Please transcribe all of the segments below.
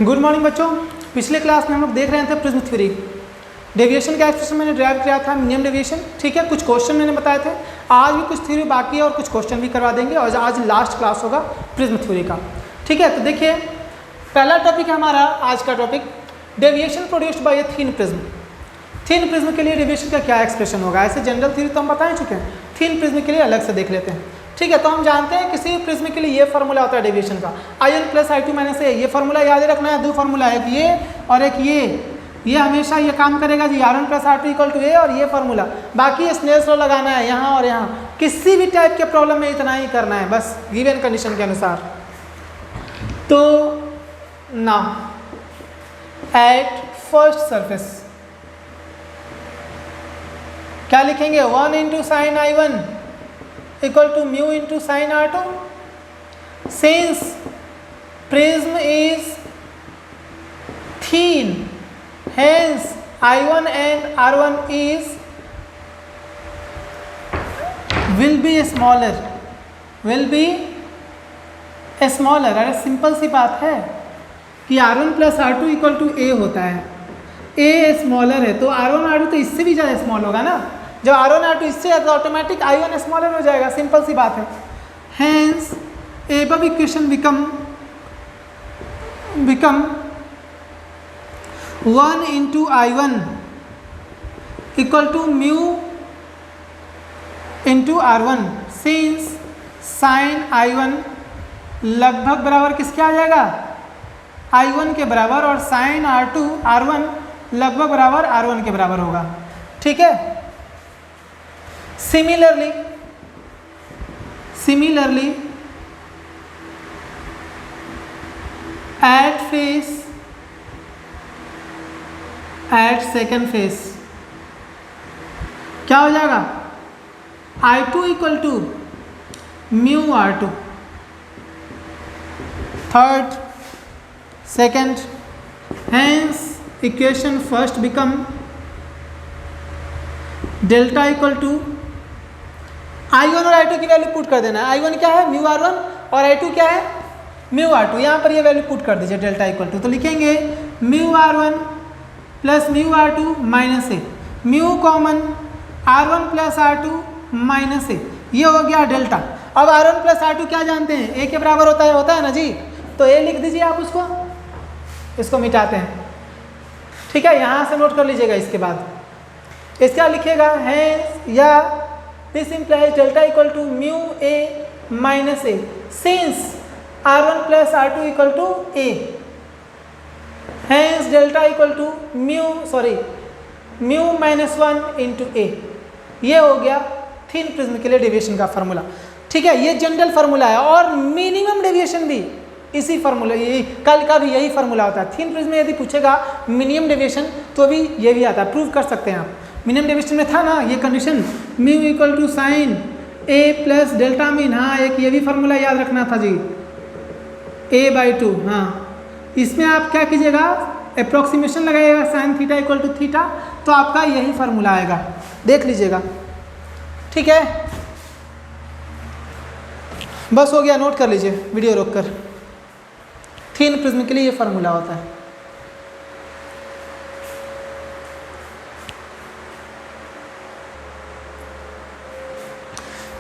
Good morning बच्चों। पिछले class में हम लोग देख रहे थे प्रिज्म थ्योरी। डेविएशन का एक्सप्रेशन मैंने ड्राइव किया था, मिनिमम डेविएशन। ठीक है, कुछ क्वेश्चन मैंने बताए थे। आज भी कुछ थ्योरी बाकी है और कुछ क्वेश्चन भी करवा देंगे और आज लास्ट क्लास होगा प्रिज्म थ्योरी का। ठीक है, तो देखिए पहला टॉपिक है हमारा आज का topic, deviation produced bye a thin prism. Thin prism के लिए डेविएशन का क्या एक्सप्रेशन होगा। ऐसे जनरल थ्योरी तो हम बता ही चुके हैं, थिन प्रिज्म के लिए अलग से देख लेते हैं। ठीक है, तो हम जानते हैं किसी भी प्रिज्म के लिए ये फार्मूला होता है डेविएशन का, I1 + I2 - A। ये फार्मूला याद रखना है, दो फार्मूला है, एक ये और एक ये हमेशा ये काम करेगा जी, R1 + R2 = A और ये फार्मूला। बाकी स्नेल्स लॉ लगाना है यहाँ और यहाँ, किसी भी टाइप के प्रॉब्लम में इतना ही करना है बस, गिवन कंडीशन के अनुसार। तो ना एट फर्स्ट सरफेस क्या लिखेंगे, 1 × sin I1 = μ × sin R2। Since prism is thin, hence I1 and R1 will be smaller। अरे सिंपल सी बात है कि R1 + R2 = A होता है। A स्मॉलर है तो R1 R2 तो इससे भी ज़्यादा स्मॉल होगा ना। जब R1 R2 इससे ज़्यादा ऑटोमेटिक I1 स्मॉलर हो जाएगा, सिंपल सी बात है। Hence above equation become 1 × I1 = μ × R1। Since sin I1 लगभग बराबर किसके आ जाएगा, I1 के बराबर, और sin R1 लगभग बराबर R1 के बराबर होगा। ठीक है, सिमिलरली एट सेकेंड फेस क्या हो जाएगा, I2 = μ R2। Third second, hence equation first become delta = I1 और I2 की वैल्यू पुट कर देना है। I1 क्या है, μ R1, और I2 क्या है, μ R2। यहाँ पर ये वैल्यू पुट कर दीजिए, डेल्टा = तो लिखेंगे μ R1 + μ R2 - A। μ common, R1 + R2 - A, ये हो गया डेल्टा। अब R1 + R2 क्या जानते हैं, A के बराबर होता है ना जी, तो A लिख दीजिए आप उसको, इसको मिटाते हैं। ठीक है, यहाँ से नोट कर लीजिएगा। इसके बाद इसका लिखिएगा है या this implies delta = μ A - A since R1 + R2 = A। Hence delta = μ -1 × A। ये हो गया थिन प्रिज्म के लिए डेविएशन का फार्मूला। ठीक है, ये जनरल फार्मूला है और मिनिमम डेविएशन भी इसी फार्मूला, यही कल का भी यही फार्मूला होता है। थिन प्रिज्म में यदि पूछेगा मिनिमम डेविएशन तो भी ये भी आता है, प्रूव कर सकते हैं आप। मिनिमम डेविएशन में था ना ये condition, μ = sin A + delta min. हाँ, एक ये भी फार्मूला याद रखना था जी, A/2। हाँ, इसमें आप क्या कीजिएगा, अप्रॉक्सीमेशन लगाइएगा, sin θ = θ, तो आपका यही फार्मूला आएगा, देख लीजिएगा। ठीक है, बस हो गया, नोट कर लीजिए वीडियो रोककर। थिन प्रिज्म के लिए ये फार्मूला होता है।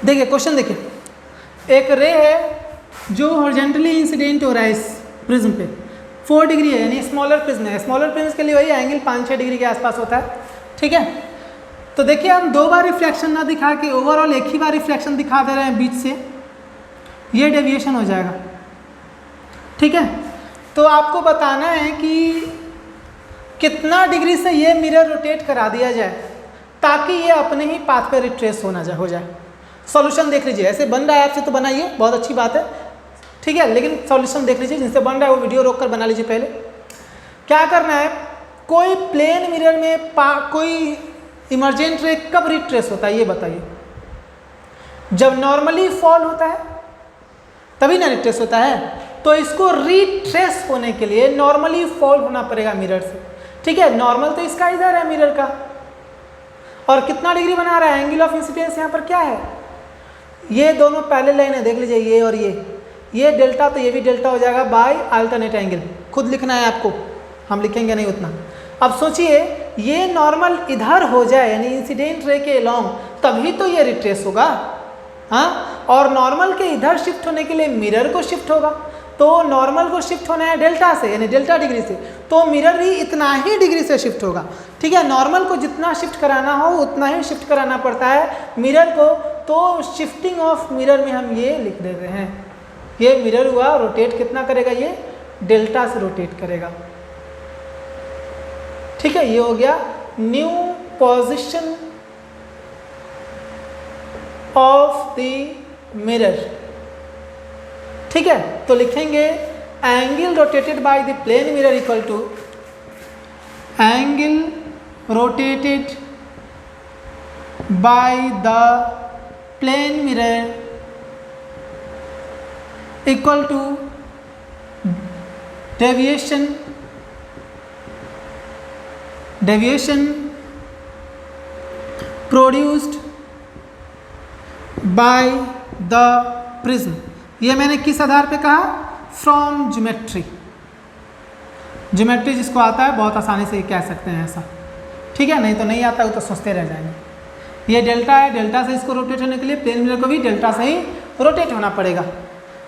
देखिए क्वेश्चन, देखिए एक रे है जो हॉरिजॉन्टली इंसिडेंट हो रहा है इस प्रिज्म पे, 4 डिग्री है, यानी स्मॉलर प्रिज्म है। स्मॉलर प्रिज्म के लिए वही एंगल 5-6 डिग्री के आसपास होता है। ठीक है, तो देखिए हम 2 बार रिफ्लेक्शन ना दिखा के ओवरऑल एक ही बार रिफ्लेक्शन दिखा दे रहे हैं बीच से, ये डेविएशन हो जाएगा। ठीक है, तो आपको बताना है कि कितना डिग्री से ये मिरर रोटेट करा दिया जाए ताकि ये अपने ही पाथ पे रिट्रेस हो जाए। सॉल्यूशन देख लीजिए, ऐसे बन रहा है आपसे तो बनाइए, बहुत अच्छी बात है। ठीक है, लेकिन सॉल्यूशन देख लीजिए, जिनसे बन रहा है वो वीडियो रोककर बना लीजिए। पहले क्या करना है, कोई प्लेन मिरर में कोई इमरजेंट रे कब रिट्रेस होता है ये बताइए। जब नॉर्मली फॉल होता है तभी ना रिट्रेस होता है, तो इसको रिट्रेस होने के लिए नॉर्मली फॉल होना पड़ेगा मिरर से। ठीक है, नॉर्मल तो इसका इधर है मिरर का, और कितना डिग्री बना रहा है, एंगल ऑफ इंसिडेंस यहाँ पर क्या है, ये दोनों पैरेलल लाइन है, देख लीजिए ये और ये डेल्टा तो ये भी डेल्टा हो जाएगा बाय अल्टरनेट एंगल। खुद लिखना है आपको, हम लिखेंगे नहीं उतना। अब सोचिए ये नॉर्मल इधर हो जाए यानी इंसिडेंट रे के लॉन्ग, तभी तो ये रिट्रेस होगा। हाँ, और नॉर्मल के इधर शिफ्ट होने के लिए मिरर को शिफ्ट होगा, तो नॉर्मल को शिफ्ट होना है डेल्टा से यानी डेल्टा डिग्री से, तो मिरर भी इतना ही डिग्री से शिफ्ट होगा। ठीक है, नॉर्मल को जितना शिफ्ट कराना हो उतना ही शिफ्ट कराना पड़ता है मिरर को। तो शिफ्टिंग ऑफ मिरर में हम ये लिख देते हैं, ये मिरर हुआ, रोटेट कितना करेगा, ये डेल्टा से रोटेट करेगा। ठीक है, ये हो गया new position of the mirror. ठीक है, तो लिखेंगे angle rotated by the plane mirror equal to angle rotated by the plane mirror equal to deviation produced by the prism. ये मैंने किस आधार पे कहा, फ्रॉम ज्योमेट्री। ज्योमेट्री जिसको आता है बहुत आसानी से कह सकते हैं ऐसा। ठीक है, नहीं तो नहीं आता है तो सोचते रह जाएंगे। ये डेल्टा है, डेल्टा से इसको रोटेट होने के लिए प्लेन मिरर को भी डेल्टा से ही रोटेट होना पड़ेगा।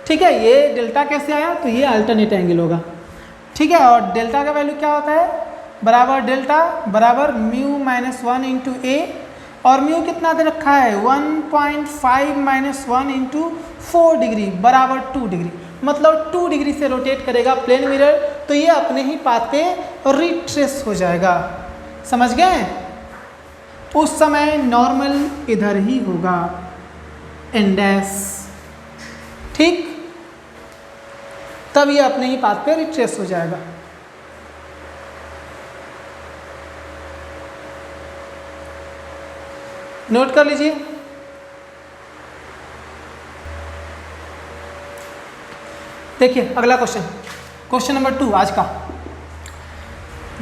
ठीक है, ये डेल्टा कैसे आया, तो ये अल्टरनेट एंगल होगा। ठीक है, और डेल्टा का वैल्यू क्या होता है, बराबर डेल्टा बराबर म्यू माइनस 1 इंटू ए, और म्यू कितना दे रखा है 1.5 माइनस 1 इंटू 4 डिग्री बराबर 2 डिग्री, मतलब 2 डिग्री से रोटेट करेगा प्लेन मिरर, तो ये अपने ही पाथ पे रिट्रेस हो जाएगा। समझ गए, उस समय नॉर्मल इधर ही होगा एंडेस। ठीक, तब ये अपने ही पाथ पे रिट्रेस हो जाएगा। नोट कर लीजिए। देखिए अगला क्वेश्चन, क्वेश्चन नंबर 2 आज का।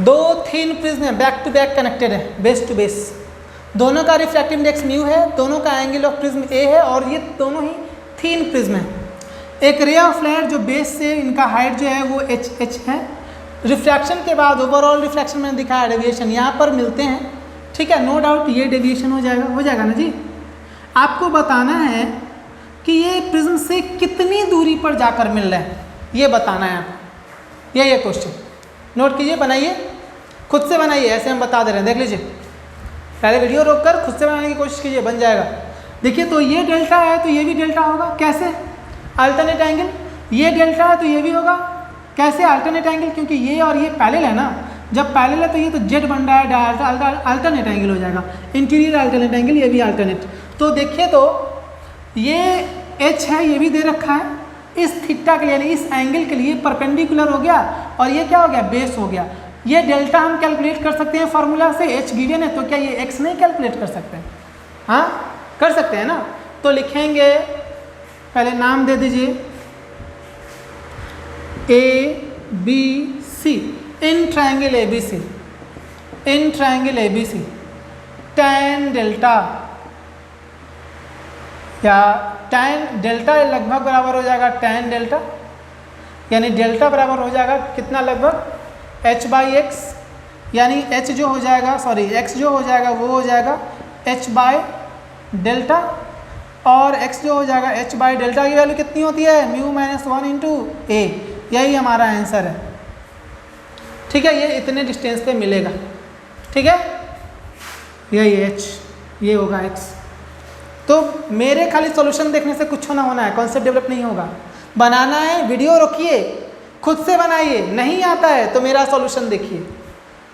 दो thin prism back to back connected है, बेस टू बेस। दोनों का रिफ्रैक्टिव इंडेक्स म्यू है, दोनों का एंगल ऑफ प्रिज्म ए है, और ये दोनों ही थिन प्रिज्म है। एक रे ऑफ लाइट जो बेस से इनका हाइट जो है वो h है। रिफ्रैक्शन के बाद ओवरऑल रिफ्लेक्शन में दिखाया डेविएशन, यहाँ पर मिलते हैं। ठीक है, नो डाउट ये डेविएशन हो जाएगा ना जी। आपको बताना है कि ये प्रिज्म से कितनी दूरी पर जाकर मिल रहा है, ये बताना है आपको। ये क्वेश्चन नोट कीजिए, बनाइए, खुद से बनाइए, ऐसे हम बता दे रहे हैं। देख लीजिए, पहले वीडियो रोककर खुद से बनाने की कोशिश कीजिए, बन जाएगा। देखिए, तो ये डेल्टा है तो ये भी डेल्टा होगा, कैसे, अल्टरनेट एंगल। ये डेल्टा है तो ये भी होगा, कैसे, अल्टरनेट एंगल, क्योंकि ये और ये पैरेलल है ना। जब पैरेलल है तो ये तो जेड बन रहा है, अल्टरनेट एंगल हो जाएगा, इंटीरियर अल्टरनेट एंगल, ये भी अल्टरनेट। तो देखिए, तो ये एच है, ये भी दे रखा है, इस थीटा के लिए यानी इस एंगल के लिए परपेंडिकुलर हो गया, और ये क्या हो गया, बेस हो गया। ये डेल्टा हम कैलकुलेट कर सकते हैं फार्मूला से, एच गिवन है, तो क्या ये एक्स नहीं कैलकुलेट कर सकते हैं, हाँ कर सकते हैं ना। तो लिखेंगे, पहले नाम दे दीजिए A B C, in triangle A B C, in triangle A B C tan delta, या tan डेल्टा लगभग बराबर हो जाएगा tan डेल्टा, यानी डेल्टा बराबर हो जाएगा कितना, लगभग h बाई एक्स, यानी h जो हो जाएगा, सॉरी x जो हो जाएगा वो हो जाएगा h बाई डेल्टा, और x जो हो जाएगा h बाई डेल्टा की वैल्यू कितनी होती है, म्यू माइनस 1 इंटू ए। यही हमारा आंसर है। ठीक है, ये इतने डिस्टेंस पे मिलेगा। ठीक है, यही h, ये होगा x। तो मेरे खाली सॉल्यूशन देखने से कुछ होना है, कॉन्सेप्ट डेवलप नहीं होगा। बनाना है, वीडियो रोकिए, खुद से बनाइए, नहीं आता है तो मेरा सॉल्यूशन देखिए।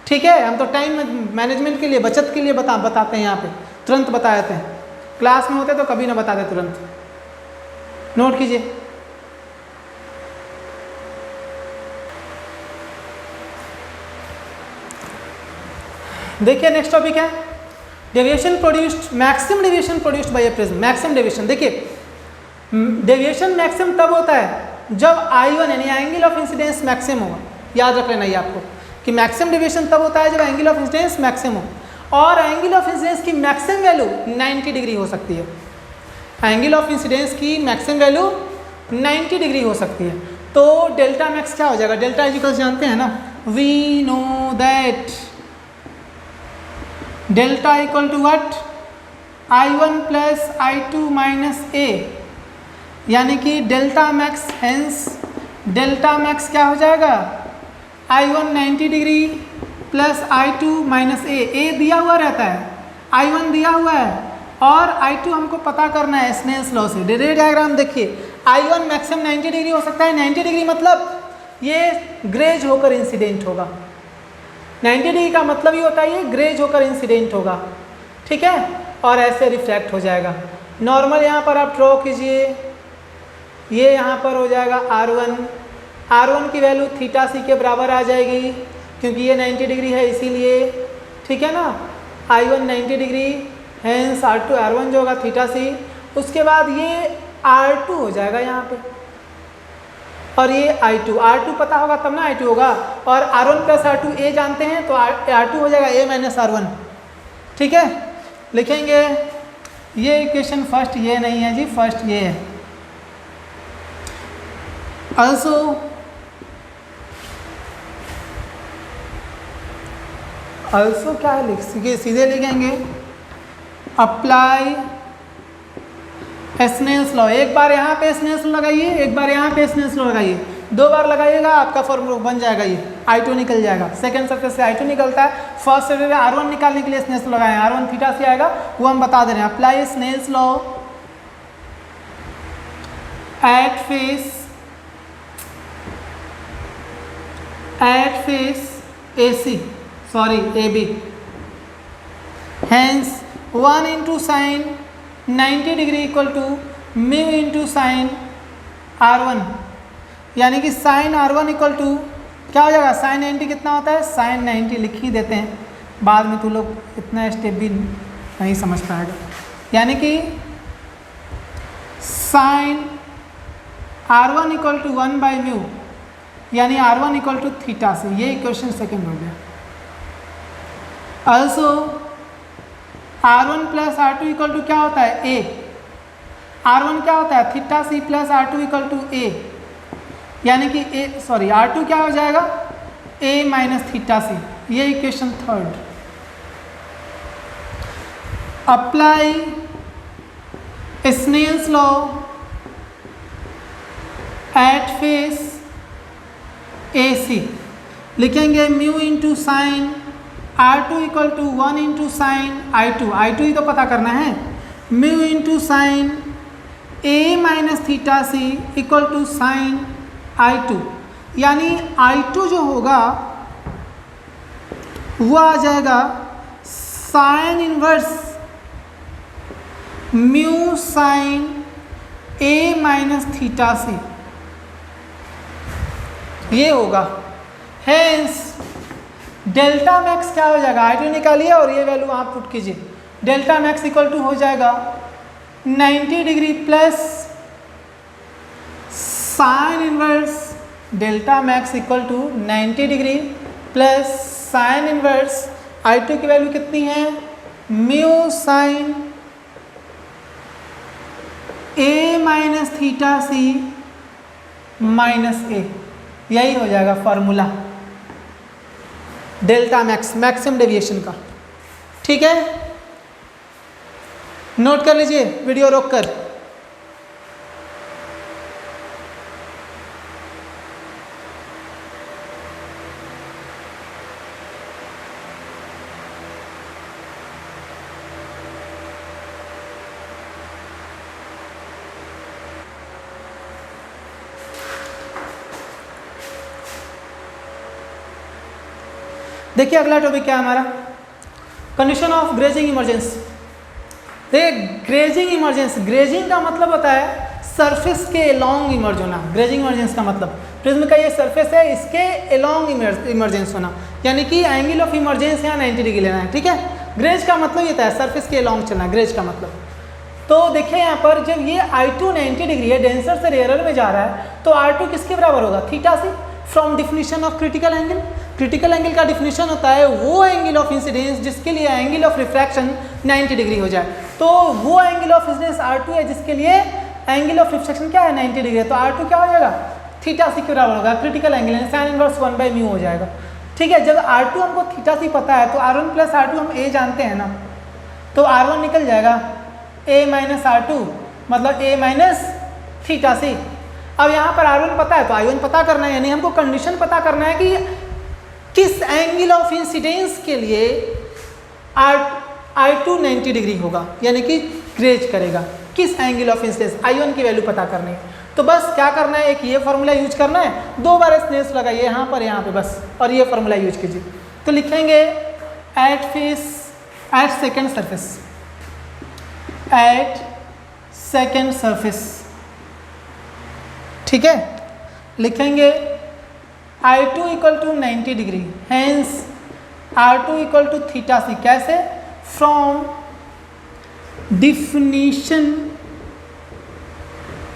ठीक है, हम तो टाइम मैनेजमेंट के लिए, बचत के लिए बताते हैं, यहाँ पे तुरंत बता देते हैं। क्लास में होते तो कभी ना बताते तुरंत। नोट कीजिए, देखिए नेक्स्ट टॉपिक है deviation produced, maximum deviation produced bye ए प्रिज्म। मैक्सिमम डेविएशन, देखिए डेविएशन मैक्सिमम तब होता है जब I1 यानी एंगल ऑफ इंसिडेंस मैक्सिमम होगा। याद रख लेना ये आपको कि मैक्सिमम डेविएशन तब होता है जब एंगल ऑफ इंसिडेंस मैक्सिमम हो, और एंगल ऑफ इंसिडेंस की मैक्सिमम वैल्यू 90 डिग्री हो सकती है। एंगल ऑफ इंसिडेंस की मैक्सिमम वैल्यू 90 डिग्री हो सकती है। तो डेल्टा मैक्स क्या हो जाएगा, डेल्टा इक्वल्स जानते हैं ना, we know that delta equal to what, I1 plus I2 minus A, यानी कि delta max, hence delta max क्या हो जाएगा, I1 90 degree plus I2 minus ए दिया हुआ रहता है, I1 दिया हुआ है और I2 हमको पता करना है स्नेल्स लॉ से। रे डायग्राम देखिए, I1 मैक्सिमम 90 डिग्री हो सकता है, 90 डिग्री मतलब ये ग्रेज होकर इंसिडेंट होगा, 90 डिग्री का मतलब ये होता है ये ग्रेज होकर इंसिडेंट होगा, ठीक है, और ऐसे रिफ्रैक्ट हो जाएगा। नॉर्मल यहाँ पर आप ड्रॉ कीजिए, ये यहाँ पर हो जाएगा R1 की वैल्यू थीटा सी के बराबर आ जाएगी क्योंकि ये 90 डिग्री है इसीलिए, ठीक है ना, I1 90 डिग्री, हेंस R1 जो होगा थीटा सी, उसके बाद ये R2 हो जाएगा यहाँ पे और ये R2 पता होगा तब ना I2 होगा, और R1 प्लस R2 ए जानते हैं तो R2 हो जाएगा A माइनस R1, ठीक है। लिखेंगे ये इक्वेशन फर्स्ट, ये नहीं है जी, फर्स्ट ये है। also क्या है, सीधे लिखेंगे अप्लाई स्नेल्स लॉ। एक बार यहाँ पे स्नेल्स लॉ लगाइए, एक बार यहाँ पे स्नेल्स लॉ लगाइए, 2 बार लगाइएगा आपका फॉर्मूला बन जाएगा, ये I2 निकल जाएगा। सेकंड सरफेस से I2 निकलता है, फर्स्ट सरफेस से R1 निकालने के लिए स्नेल्स लॉ लगाएं, R1 थीटा से आएगा वो हम बता दे रहे हैं। Apply Snell's law at face AC, sorry AB, hence 1 into sine 90 degree equal to mu into sine R1, यानी कि साइन R1 इक्वल टू क्या हो जाएगा, साइन 90 कितना होता है, साइन 90 लिख ही देते हैं, बाद में तू लोग इतना स्टेप भी नहीं समझ पाएगा, यानी कि sine R1 equal to 1 by mu, यानी R1 इक्वल टू थीटा से, ये इक्वेशन सेकेंड हो गया। Also R1 plus R2 equal to क्या होता है, A, R1 क्या होता है, theta C plus R2 equal to A, यानी कि R2 क्या हो जाएगा, A माइनस थीटा सी, ये equation third. Apply Snell's law at face AC, लिखेंगे mu into sine R2 equal to 1 into sine I2 ही तो पता करना है, mu into sine A minus theta C equal to sine I2, यानी I2 जो होगा वो आ जाएगा sine inverse mu sine A minus theta C, ये होगा। हेंस डेल्टा मैक्स क्या हो जाएगा, I2 निकालिए और ये वैल्यू आप पुट कीजिए, डेल्टा मैक्स इक्वल टू हो जाएगा 90 degree plus sine inverse, delta max equal to 90 degree plus sine inverse I2 की वैल्यू कितनी है, mu sine A minus theta C minus A, यही हो जाएगा formula delta max, maximum deviation का, ठीक है। नोट कर लीजिए वीडियो रोककर। देखिए अगला टॉपिक क्या है हमारा, कंडीशन ऑफ ग्रेजिंग इमरजेंस। देखिए ग्रेजिंग इमरजेंस, ग्रेजिंग का मतलब होता है सरफेस के एलॉन्ग इमर्ज होना, ग्रेजिंग इमरजेंस का मतलब प्रिज्म का ये सरफेस है इसके एलॉन्ग इमरजेंस होना, यानी कि एंगल ऑफ इमरजेंस यहाँ 90 डिग्री लेना है, ठीक है। ग्रेज का मतलब ये था सरफेस के एलॉन्ग चलना, ग्रेज का मतलब। तो देखिए यहाँ पर जब ये I2 90 डिग्री है, डेंसर से रेयरर में जा रहा है, तो R2 किसके बराबर होगा, थीटा से। From definition of critical angle, critical angle का डिफिनीशन होता है वो एंगल ऑफ इंसिडेंस जिसके लिए एंगल ऑफ रिफ्रैक्शन 90 डिग्री हो जाए। तो वो एंगल ऑफ इंसिडेंस R2 है जिसके लिए एंगल ऑफ रिफ्लेक्शन क्या है 90 डिग्री है, तो R2 क्या हो जाएगा थीटा सी के बराबर होगा, क्रिटिकल एंगल है साइन इनवर्स 1/μ हो जाएगा। ठीक है, जब R2 हमको थीटा सी पता है तो R1 प्लस R2 हम A जानते हैं ना, तो R1 निकल जाएगा A माइनस R2 मतलब A माइनस थीटा सी। अब यहाँ पर R1 पता है तो I1 पता करना है, यानी हमको कंडीशन पता करना है कि किस एंगल ऑफ इंसिडेंस के लिए I2 90 डिग्री होगा, यानी कि ग्रेज करेगा किस एंगल ऑफ इंसिडेंस, I1 की वैल्यू पता करनी है। तो बस क्या करना है, एक ये फॉर्मूला यूज करना है, 2 बार स्नेल्स लगाइए यहाँ पे बस, और ये फॉर्मूला यूज कीजिए। तो लिखेंगे एट सेकेंड सरफेस, ठीक है, लिखेंगे I2 equal to 90 degree, hence R2 equal to theta C. कैसे, from definition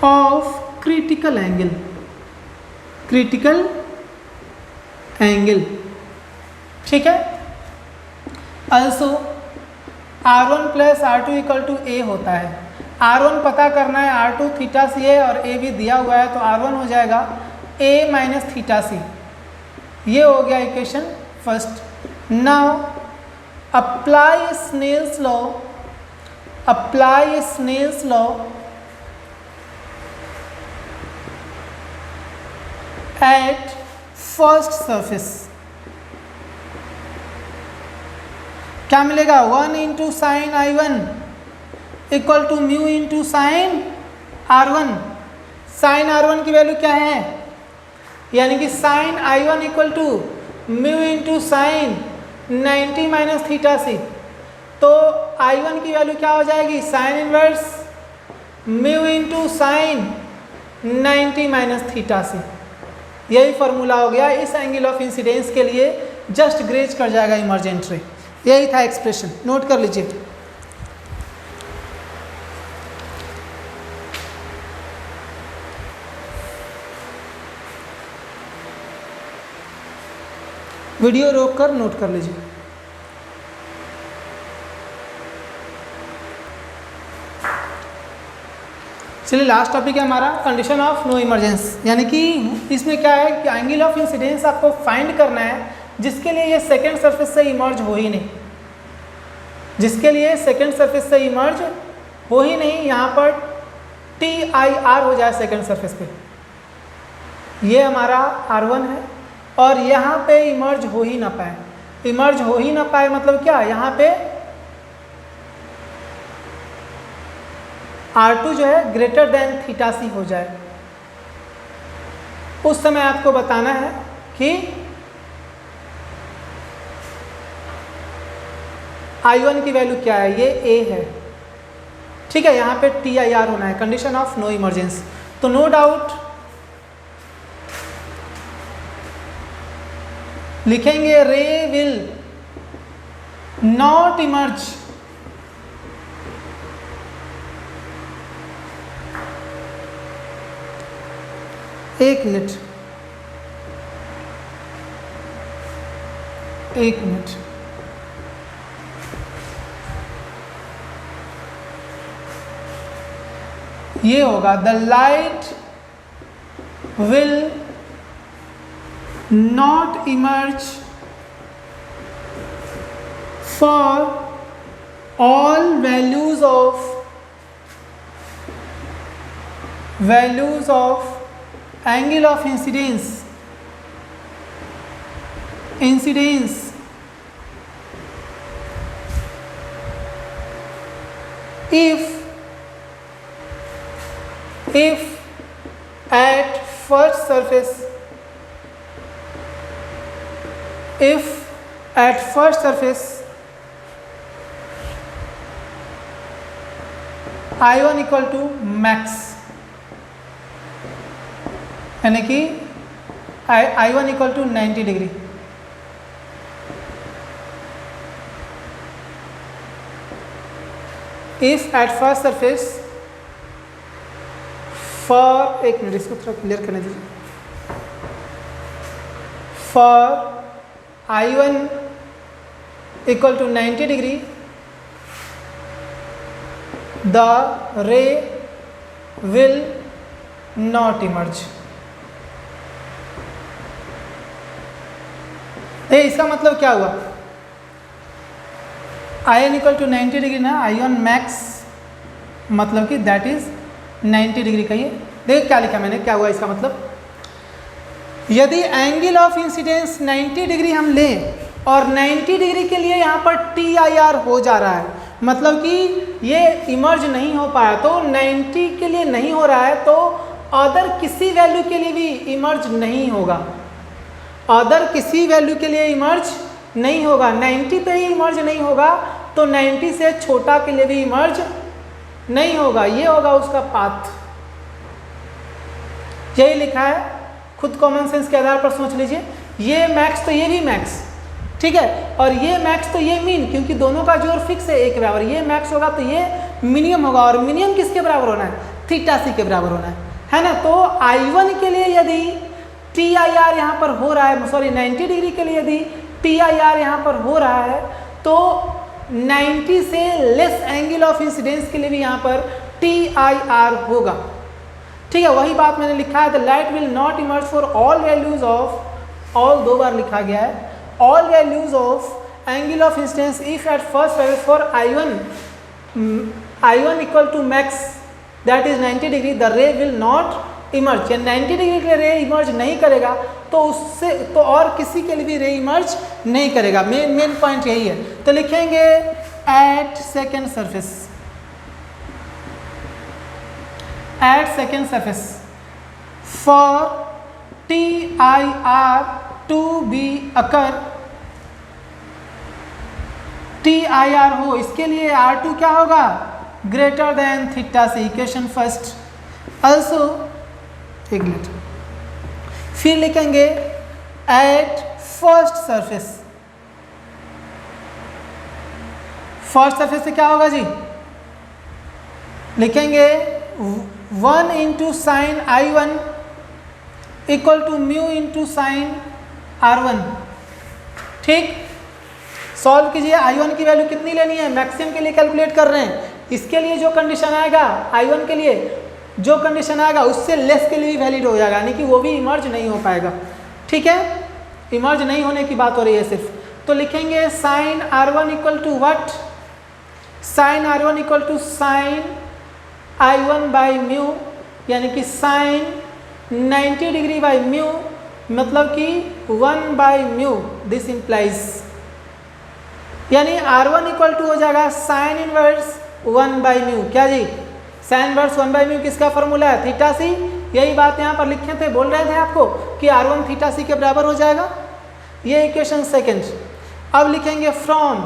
of critical angle, ठीक है। also R1 plus R2 equal to A होता है, R1 पता करना है, R2 थीटा सी है और A भी दिया हुआ है, तो R1 हो जाएगा A माइनस थीटा सी। ये हो गया equation first. Now apply Snell's law at first surface. क्या मिलेगा, 1 into sine I1 equal to mu into sine R1। Sine R1 की वैल्यू क्या है, यानी कि sine I1 equal to mu into sine 90 minus theta C. तो I1 की value क्या हो जाएगी, sine inverse mu into sine 90 minus theta C. यही फॉर्मूला हो गया, इस एंगल ऑफ इंसिडेंस के लिए जस्ट ग्रेज कर जाएगा इमर्जेंट रे। यही था एक्सप्रेशन, नोट कर लीजिए। वीडियो रोककर नोट कर लीजिए। चलिए लास्ट टॉपिक है हमारा कंडीशन ऑफ नो इमरजेंस, यानी कि इसमें क्या है कि एंगल ऑफ इंसिडेंस आपको फाइंड करना है जिसके लिए ये सेकेंड सरफेस से इमर्ज हो ही नहीं, यहाँ पर TIR हो जाए सेकेंड सरफेस पे, ये हमारा R1 है और यहाँ पे इमर्ज हो ही ना पाए, मतलब क्या, यहाँ पे R2 जो है ग्रेटर देन थीटा सी हो जाए। उस समय आपको बताना है कि I1 की वैल्यू क्या है, ये A है, ठीक है, यहाँ पे TIR होना है, कंडीशन ऑफ नो इमरजेंस। तो नो डाउट लिखेंगे रे विल नॉट इमर्ज एक मिनट ये होगा, the light will not emerge for all values of angle of incidence if at first surface I1 equal to max, यानी कि I1 equal to 90 degree. If at first surface for, एक minute इसको थोड़ा clear करने दीजिए, for I1 equal to 90 degree the ray will not emerge. इसका मतलब क्या हुआ, आयन इक्वल टू 90 डिग्री ना, आयन मैक्स मतलब कि दैट इज 90 डिग्री का। ये देखिए क्या लिखा मैंने, क्या हुआ इसका मतलब, यदि एंगल ऑफ इंसिडेंस 90 डिग्री हम लें और 90 डिग्री के लिए यहाँ पर TIR हो जा रहा है, मतलब कि ये इमर्ज नहीं हो पाया, तो 90 के लिए नहीं हो रहा है तो अदर किसी वैल्यू के लिए भी इमर्ज नहीं होगा, अदर किसी वैल्यू के लिए इमर्ज नहीं होगा। 90 पे ही इमर्ज नहीं होगा तो 90 से छोटा के लिए भी इमर्ज नहीं होगा। ये होगा उसका पाथ, यही लिखा है। खुद कॉमन सेंस के आधार पर सोच लीजिए, ये मैक्स तो ये भी मैक्स, ठीक है, और ये मैक्स तो ये मीन, क्योंकि दोनों का जोड़ फिक्स है एक के बराबर। ये मैक्स होगा तो ये मिनिमम होगा, और मिनिमम किसके बराबर होना है, थीटा सी के बराबर होना है ना। तो I1 के लिए यदि TIR यहाँ पर हो रहा है, सॉरी 90 डिग्री के लिए यदि TIR यहाँ पर हो रहा है तो 90 से लेस एंगल ऑफ इंसिडेंस के लिए भी यहाँ पर TIR होगा, ठीक है। वही बात मैंने लिखा है, the light will not emerge for all values of, all 2 बार लिखा गया है, all values of angle of incidence if at first value for I1 equal to max that is 90 degree the ray will not emerge। या 90 degree के लिए रे emerge नहीं करेगा तो उससे तो और किसी के लिए भी रे इमर्ज नहीं करेगा। मेन पॉइंट यही है। तो लिखेंगे at second surface for TIR to be occur, TIR हो, इसके लिए R2 क्या होगा, ग्रेटर देन थीटा से, इक्वेशन फर्स्ट। ऑल्सो एक मिनट, फिर लिखेंगे एट फर्स्ट सरफेस से क्या होगा जी, लिखेंगे 1 into sine I1 equal to mu into sine R1, ठीक। सॉल्व कीजिए, I1 की वैल्यू कितनी लेनी है, मैक्सिमम के लिए कैलकुलेट कर रहे हैं, इसके लिए जो कंडीशन आएगा I1 के लिए जो कंडीशन आएगा उससे लेस के लिए भी वैलिड हो जाएगा, यानी कि वो भी इमर्ज नहीं हो पाएगा, ठीक है। इमर्ज नहीं होने की बात हो रही है सिर्फ। तो लिखेंगे sine R1 equal to what, sine R1 equal to sine I1 by mu, यानी कि साइन 90 डिग्री बाई म्यू, मतलब कि 1 बाई म्यू, दिस इंप्लाइज, यानी R1 इक्वल टू हो जाएगा साइन इनवर्स 1 बाई म्यू। क्या जी, साइन इनवर्स 1 बाई म्यू किसका formula है, थीटा सी। यही बात यहाँ पर लिखे थे, बोल रहे थे आपको कि R1 थीटा सी के बराबर हो जाएगा। ये इक्वेशन सेकेंड। अब लिखेंगे फ्रॉम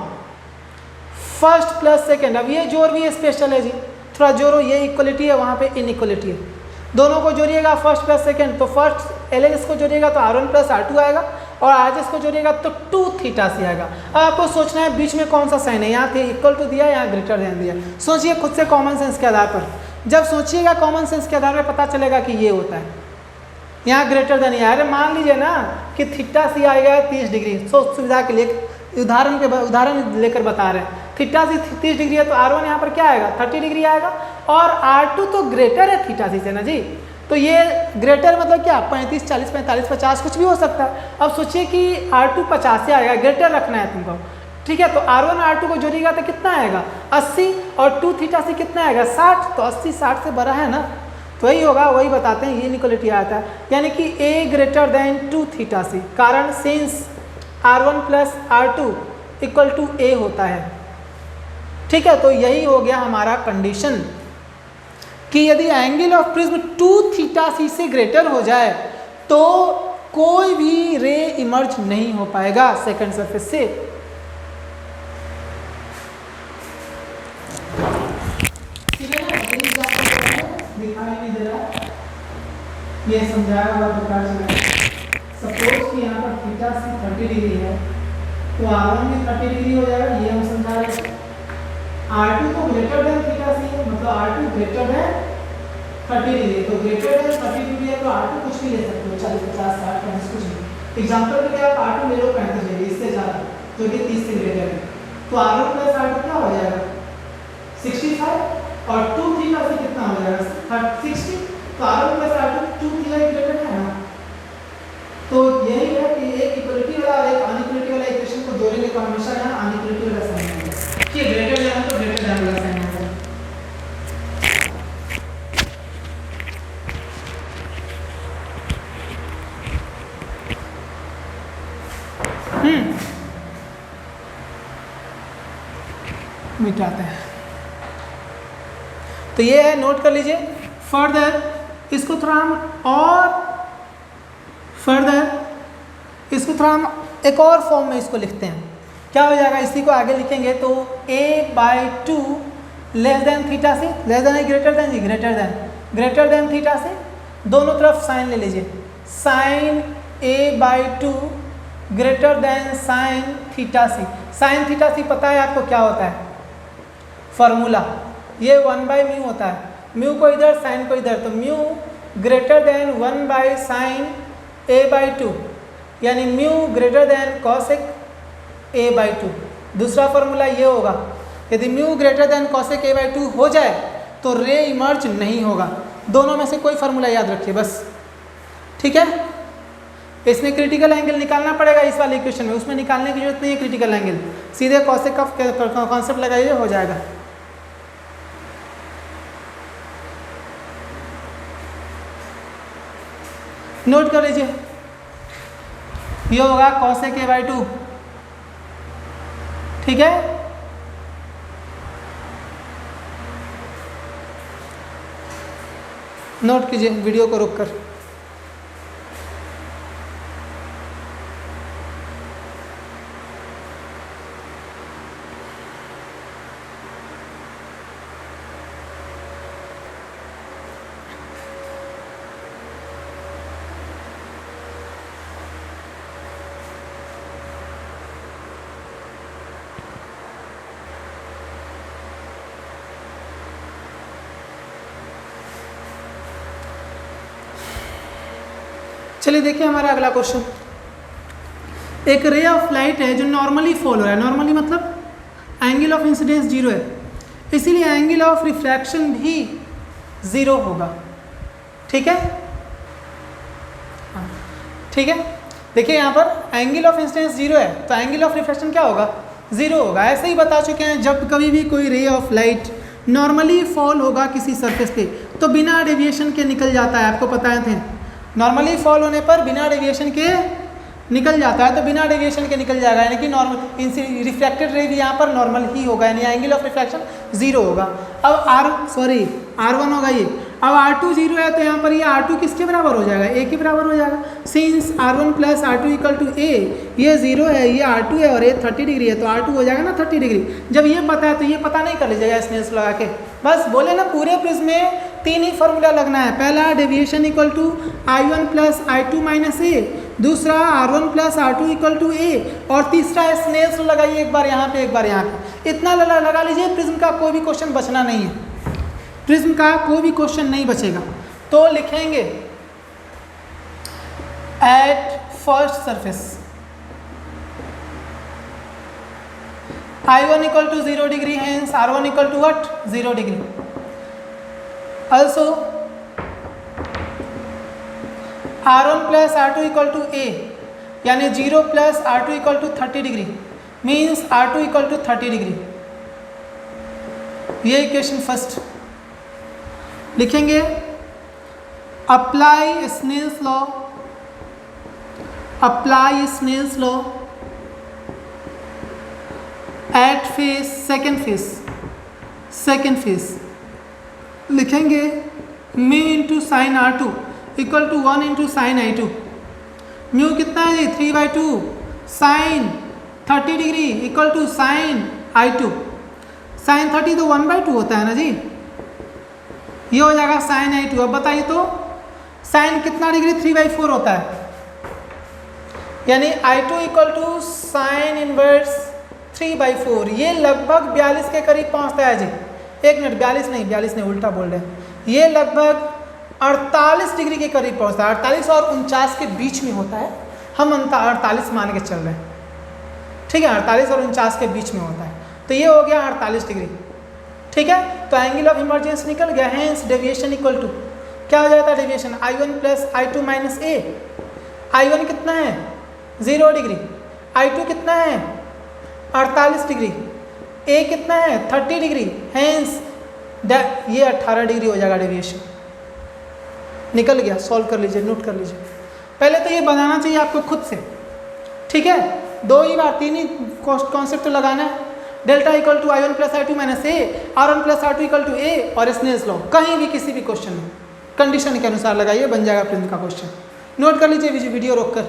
फर्स्ट प्लस सेकेंड। अब ये जोड़ भी स्पेशल है जी, थोड़ा जोड़ो, ये इक्वलिटी है, वहाँ पे इनइक्वलिटी है, दोनों को जोड़िएगा फर्स्ट प्लस सेकेंड, तो फर्स्ट LHS को जोड़िएगा तो R1 प्लस R2 आएगा, और RHS को जोड़िएगा तो 2 थीटा सी आएगा। अब आपको सोचना है बीच में कौन सा साइन है, यहाँ थे इक्वल टू दिया, यहाँ ग्रेटर देन दिया। सोचिए खुद से कॉमन सेंस के आधार पर, जब सोचिएगा कॉमन सेंस के आधार पर पता चलेगा कि ये होता है, यहाँ ग्रेटर देन है। अरे मान लीजिए ना कि थीटा सी आएगा 30 डिग्री, सोच सुविधा के लिए उदाहरण लेकर बता रहे हैं, थीटा सी 30 डिग्री है तो R1 यहाँ पर क्या आएगा, 30 डिग्री आएगा, और R2 तो ग्रेटर है थीटा सी से ना जी, तो ये ग्रेटर मतलब क्या, 35, 40, 45, 50 कुछ भी हो सकता है। अब सोचिए कि R2 50 से आएगा, ग्रेटर रखना है तुमको, ठीक है। तो R1 R2 को जोड़िएगा तो कितना आएगा 80, और 2 थीटा सी कितना आएगा 60, तो 80 60 से बड़ा है ना, तो वही होगा, वही बताते हैं, ये इनइक्वालिटी आता है, यानी कि A greater than 2 theta C, कारण since R1 plus R2 equal to A होता है, ठीक है। तो यही हो गया हमारा कंडीशन कि यदि एंगल ऑफ प्रिज्म 2 थीटा सी से ग्रेटर हो जाए तो कोई भी रे इमर्ज नहीं हो पाएगा सेकंड सरफेस से। दिखाई नहीं दे रहा, ये समझाया हुआ प्रकार से। सपोज कि यहाँ पर थीटा सी 30 डिग्री है तो R1 भी 30 डिग्री हो जाएगा, ये हम समझा रहे हैं। R2 तो ग्रेटर देन थीटा सी है, मतलब R2 ग्रेटर देन 30 डिग्री, तो ग्रेटर देन 30 डिग्री है तो R2 कुछ भी ले सकते हो, 40, 50, 60, 35 कुछ भी। एग्जाम्पल के लिए आप R2 ले लो 35 डिग्री, इससे ज़्यादा जो कि 30 से ग्रेटर है, तो R1 प्लस R2 क्या हो जाएगा 65, और 2 थीटा से कितना हो जाएगा 60, तो R1 plus R2 2 theta greater है ना। तो यही है कि एक इक्वलिटी वाला और एक अनइक्वलिटी वाला इक्वेशन को जोड़ेंगे तो हमेशा यहाँ अनइक्वलिटी वाला साइन आएगा, कि ग्रेटर देन तो ग्रेटर देन वाला साइन आएगा। मिटाते हैं। तो ये है, नोट कर लीजिए। फर्दर इसको थोड़ा हम एक और फॉर्म में इसको लिखते हैं। क्या हो जाएगा, इसी को आगे लिखेंगे तो a/2 लेस देन थीटा से, लेस देन ग्रेटर देन जी, ग्रेटर देन थीटा से दोनों तरफ साइन ले लीजिए। Sine a/2 greater than sine theta C. Sine theta C पता है आपको क्या होता है, फॉर्मूला ये 1/μ होता है। म्यू को इधर, साइन को इधर, तो mu greater than 1/sin a/2, यानी mu greater than cosec a/2। दूसरा फॉर्मूला ये होगा, यदि mu greater than cosec a/2 हो जाए तो रे इमर्ज नहीं होगा। दोनों में से कोई फॉर्मूला याद रखिए बस, ठीक है। इसमें क्रिटिकल एंगल निकालना पड़ेगा इस वाले इक्वेशन में, उसमें निकालने की जरूरत नहीं है क्रिटिकल एंगल, सीधे कॉसेक का कॉन्सेप्ट लगाइए, हो जाएगा। नोट कर लीजिए, ये होगा कॉसेक a/2, ठीक है। नोट कीजिए वीडियो को रोककर। चलिए देखिए हमारा अगला क्वेश्चन। एक रे ऑफ लाइट है जो नॉर्मली फॉल हो रहा है, नॉर्मली मतलब एंगल ऑफ इंसिडेंस 0 है, इसीलिए एंगल ऑफ रिफ्रैक्शन भी 0 होगा, ठीक है। ठीक है, देखिए यहाँ पर एंगल ऑफ इंसिडेंस 0 है तो एंगल ऑफ रिफ्रैक्शन क्या होगा, 0 होगा। ऐसे ही बता चुके हैं, जब कभी भी कोई ray of light normally fall होगा किसी सरफेस पे तो बिना डेविएशन के निकल जाता है, आपको पता थे। नॉर्मली फॉल होने पर बिना डेविएशन के निकल जाता है, तो बिना डेविएशन के निकल जाएगा, यानी कि नॉर्मल रिफ्लेक्टेड रे भी यहाँ पर नॉर्मल ही होगा, यानी एंगल ऑफ रिफ्रैक्शन 0 होगा। अब R1 होगा ये। अब R2 0 है तो यहाँ पर ये R2 किसके बराबर हो जाएगा, A के बराबर हो जाएगा। Since R1 plus R2 equal to A, ये 0 है, ये R2 है और ये 30 डिग्री है, तो R2 हो जाएगा ना 30 डिग्री। जब ये पता है तो ये पता नहीं कर लीजिएगा स्नेल्स लगा के, बस बोले ना पूरे प्रिज्म में 3 ही फॉर्मूला लगना है। पहला deviation equal to I1 plus I2 minus A, दूसरा R1 plus R2 equal to A, और तीसरा स्नेल्स लगाइए, एक बार यहाँ पे एक बार यहाँ पे, इतना लगा लीजिए। प्रिज्म का कोई भी क्वेश्चन बचना नहीं है, प्रिज्म का कोई भी क्वेश्चन नहीं बचेगा। तो लिखेंगे at first surface I1 equal to 0 degree, hence R1 equal to what, 0 degree. Also R1 plus R2 equal to A, यानी 0 plus R2 equal to 30 degree, means R2 equal to 30 degree. ये equation first लिखेंगे। Apply Snell's law, apply Snell's law at face, second face लिखेंगे mu into sine R2 equal to 1 into sine I2। Mu कितना है जी, 3/2, sign 30 degree equal to sine I2। Sine 30 तो 1/2 होता है ना जी, ये हो जाएगा साइन I2। अब बताइए तो साइन कितना डिग्री, 3/4 होता है, यानी I2 equal to sine inverse 3/4। ये लगभग 42 के करीब पहुंचता है जी। एक मिनट, 42 नहीं, उल्टा बोल रहे हैं। ये लगभग 48 डिग्री के करीब पहुंचता है, 48 और 49 के बीच में होता है। हम 48 मान के चल रहे हैं, ठीक है, 48 और 49 के बीच में होता है। तो ये हो गया 48 डिग्री। ठीक है, तो एंगल ऑफ इमरजेंस निकल गया, हेंस डेविएशन इक्वल टू क्या हो जाता है deviation, I1 plus I2 minus ए। I1 कितना है 0 डिग्री, I2 कितना है 48 डिग्री, ए कितना है 30 डिग्री, हेंस ये 18 डिग्री हो जाएगा डेविएशन। निकल गया, सॉल्व कर लीजिए, नोट कर लीजिए। पहले तो ये बनाना चाहिए आपको खुद से, ठीक है, 2 ही बार 3 ही कॉन्सेप्ट तो लगाना है। Delta equal to I1 plus I2 minus A, R1 plus R2 equal to A, और स्नेल्स लॉ कहीं भी किसी भी क्वेश्चन में कंडीशन के अनुसार लगाइए, बन जाएगा प्रिज्म का क्वेश्चन। नोट कर लीजिए वीडियो रोक कर।